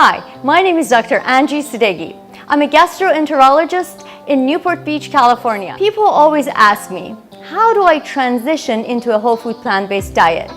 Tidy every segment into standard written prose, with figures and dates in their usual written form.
Hi, my name is Dr. Angie Sudegi. I'm a gastroenterologist in Newport Beach, California. People always ask me, how do I transition into a whole food plant-based diet?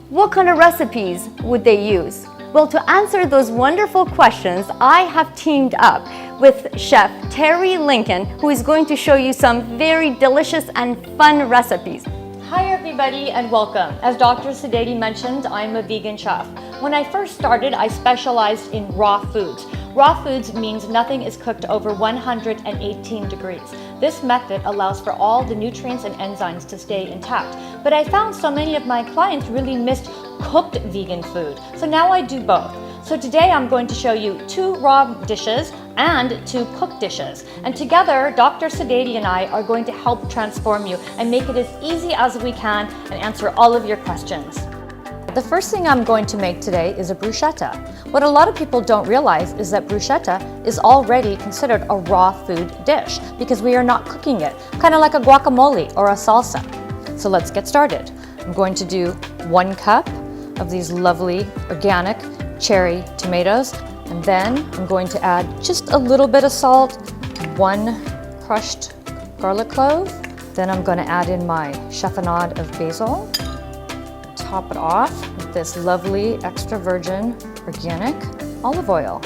What kind of recipes would they use? Well, to answer those wonderful questions, I have teamed up with Chef Teri Lincoln, who is going to show you some very delicious and fun recipes. Hi everybody and welcome. As Dr. Sudegi mentioned, I'm a vegan chef. When I first started, I specialized in raw foods. Raw foods means nothing is cooked over 118 degrees. This method allows for all the nutrients and enzymes to stay intact. But I found so many of my clients really missed cooked vegan food. So now I do both. So today I'm going to show you 2 raw dishes and 2 cooked dishes. And together, Dr. Sudegi and I are going to help transform you and make it as easy as we can and answer all of your questions. The first thing I'm going to make today is a bruschetta. What a lot of people don't realize is that bruschetta is already considered a raw food dish because we are not cooking it, kind of like a guacamole or a salsa. So let's get started. I'm going to do 1 cup of these lovely organic cherry tomatoes, and then I'm going to add just a little bit of salt, 1 crushed garlic clove. Then I'm going to add in my chiffonade of basil. Top it off with this lovely extra virgin organic olive oil.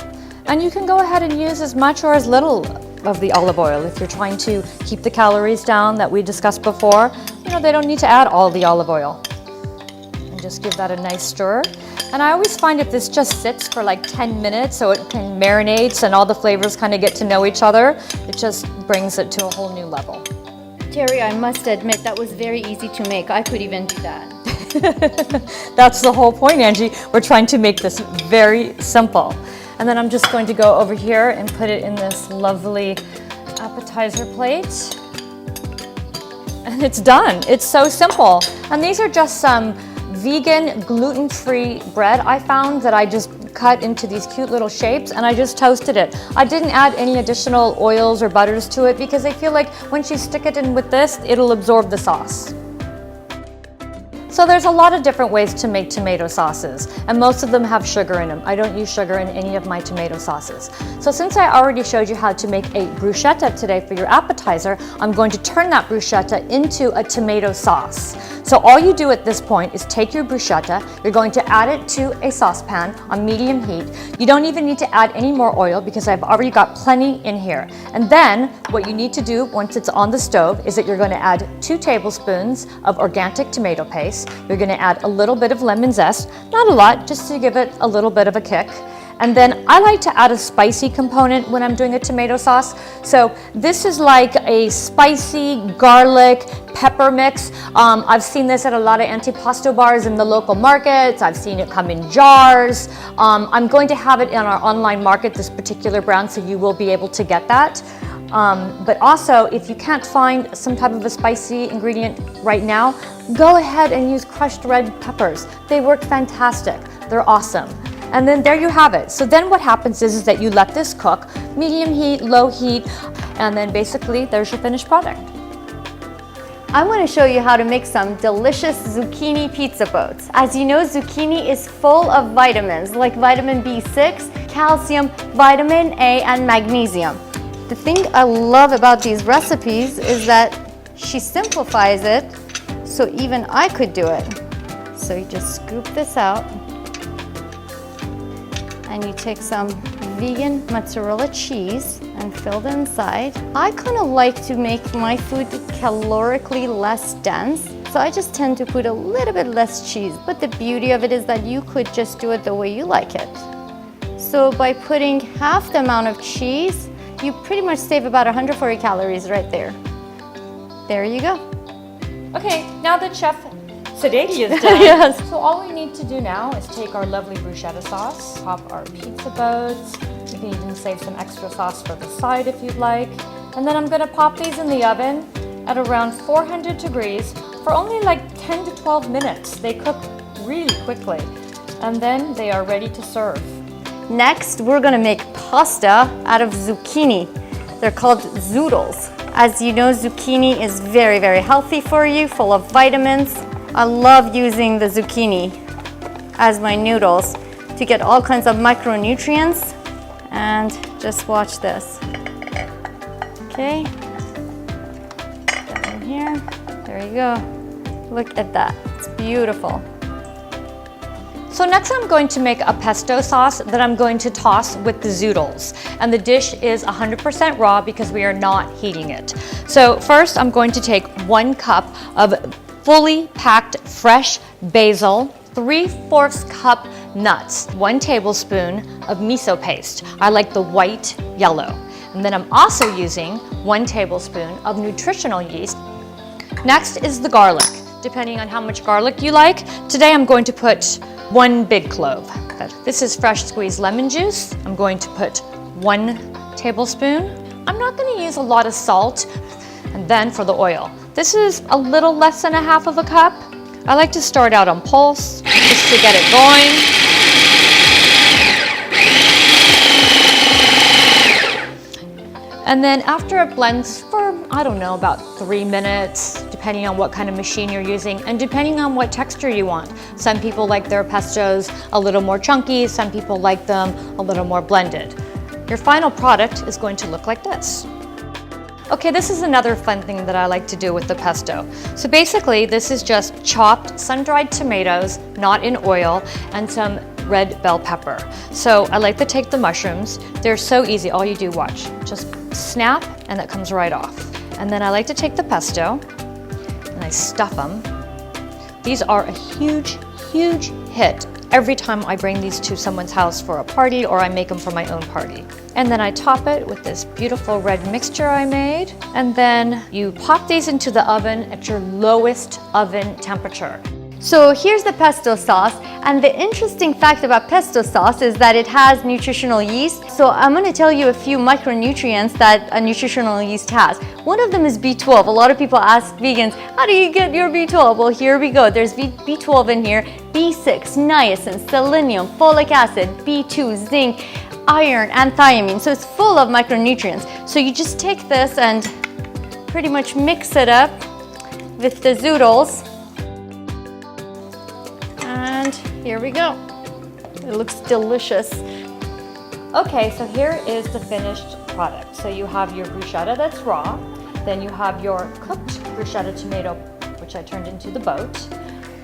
And you can go ahead and use as much or as little of the olive oil if you're trying to keep the calories down that we discussed before. You know, they don't need to add all the olive oil. And just give that a nice stir. And I always find if this just sits for like 10 minutes so it can marinate and all the flavors kind of get to know each other, it just brings it to a whole new level. Teri, I must admit that was very easy to make. I could even do that. That's the whole point, Angie. We're trying to make this very simple. And then I'm just going to go over here and put it in this lovely appetizer plate. And it's done. It's so simple. And these are just some vegan gluten-free bread I found that I just cut into these cute little shapes and I just toasted it. I didn't add any additional oils or butters to it because I feel like once you stick it in with this, it'll absorb the sauce. So there's a lot of different ways to make tomato sauces, and most of them have sugar in them. I don't use sugar in any of my tomato sauces. So since I already showed you how to make a bruschetta today for your appetizer, I'm going to turn that bruschetta into a tomato sauce. So all you do at this point is take your bruschetta, you're going to add it to a saucepan on medium heat. You don't even need to add any more oil because I've already got plenty in here. And then what you need to do once it's on the stove is that you're going to add 2 tablespoons of organic tomato paste. You're going to add a little bit of lemon zest, not a lot, just to give it a little bit of a kick. And then I like to add a spicy component when I'm doing a tomato sauce. So this is like a spicy garlic pepper mix. I've seen this at a lot of antipasto bars in the local markets. I've seen it come in jars. I'm going to have it in our online market, this particular brand, so you will be able to get that. But also, if you can't find some type of a spicy ingredient right now, go ahead and use crushed red peppers. They work fantastic. They're awesome. And then there you have it. So then what happens is that you let this cook, medium heat, low heat, and then basically there's your finished product. I want to show you how to make some delicious zucchini pizza boats. As you know, zucchini is full of vitamins like vitamin B6, calcium, vitamin A, and magnesium. The thing I love about these recipes is that she simplifies it so even I could do it. So you just scoop this out and you take some vegan mozzarella cheese and fill the inside. I kind of like to make my food calorically less dense, so I just tend to put a little bit less cheese. But the beauty of it is that you could just do it the way you like it. So by putting half the amount of cheese, you pretty much save about 140 calories right there. There you go. Okay, now that Chef Sudegi is done. Yes. So all we need to do now is take our lovely bruschetta sauce, pop our pizza boats. You can even save some extra sauce for the side if you'd like. And then I'm gonna pop these in the oven at around 400 degrees for only like 10 to 12 minutes. They cook really quickly. And then they are ready to serve. Next, we're gonna make pasta out of zucchini. They're called zoodles. As you know, zucchini is very, very healthy for you, full of vitamins. I love using the zucchini as my noodles. to get all kinds of micronutrients. And just watch this. Okay. Put that in here. There you go. Look at that. It's beautiful. So next I'm going to make a pesto sauce that I'm going to toss with the zoodles. And the dish is 100% raw because we are not heating it. So first I'm going to take 1 cup of fully packed fresh basil, 3/4 cup nuts, 1 tablespoon of miso paste. I like the white yellow. And then I'm also using 1 tablespoon of nutritional yeast. Next is the garlic. Depending on how much garlic you like, today I'm going to put 1 big clove. This is fresh squeezed lemon juice. I'm going to put 1 tablespoon. I'm not going to use a lot of salt. And then for the oil, this is a little less than 1/2 cup. I like to start out on pulse just to get it going. And then after it blends for, I don't know, about 3 minutes, depending on what kind of machine you're using and depending on what texture you want. Some people like their pestos a little more chunky, some people like them a little more blended. Your final product is going to look like this. Okay, this is another fun thing that I like to do with the pesto. So basically, this is just chopped sun-dried tomatoes, not in oil, and some red bell pepper. So I like to take the mushrooms. They're so easy. All you do, watch, just snap and that comes right off. And then I like to take the pesto and I stuff them. These are a huge, huge hit every time I bring these to someone's house for a party or I make them for my own party. And then I top it with this beautiful red mixture I made. And then you pop these into the oven at your lowest oven temperature. So here's the pesto sauce, and the interesting fact about pesto sauce is that it has nutritional yeast. So I'm going to tell you a few micronutrients that a nutritional yeast has. One of them is B12. A lot of people ask vegans, how do you get your B12? Well, here we go. There's B12 in here, B6, niacin, selenium, folic acid, B2, zinc, iron, and thiamine. So it's full of micronutrients. So you just take this and pretty much mix it up with the zoodles. And here we go. It looks delicious. Okay, so here is the finished product. So you have your bruschetta that's raw, then you have your cooked bruschetta tomato, which I turned into the boat.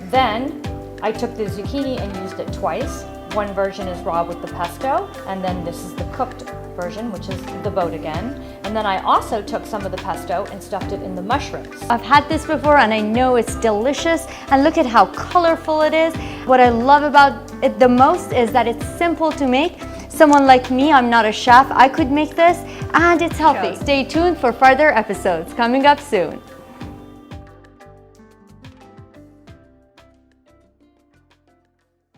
Then I took the zucchini and used it twice. One version is raw with the pesto, and then this is the cooked version, which is the boat again. And then I also took some of the pesto and stuffed it in the mushrooms. I've had this before and I know it's delicious, and look at how colorful it is. What I love about it the most is that it's simple to make. Someone like me, I'm not a chef, I could make this, and it's healthy. Stay tuned for further episodes coming up soon.